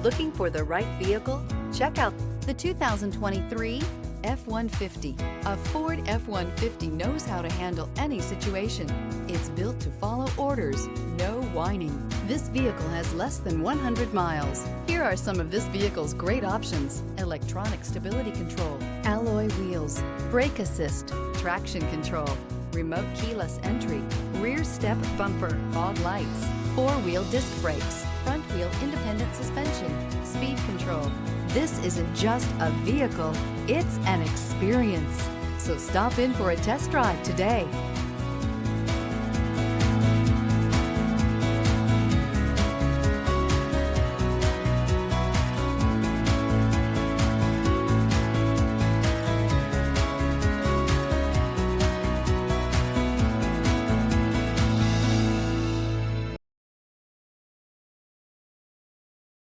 Looking for the right vehicle? Check out the 2023 F-150. A Ford F-150 knows how to handle any situation. It's built to follow orders, no whining. This vehicle has less than 100 miles. Here are some of this vehicle's great options: electronic stability control, alloy wheels, brake assist, traction control, remote keyless entry, rear step bumper, fog lights, four-wheel disc brakes, front wheel independent suspension, speed control. This isn't just a vehicle, it's an experience. So stop in for a test drive today.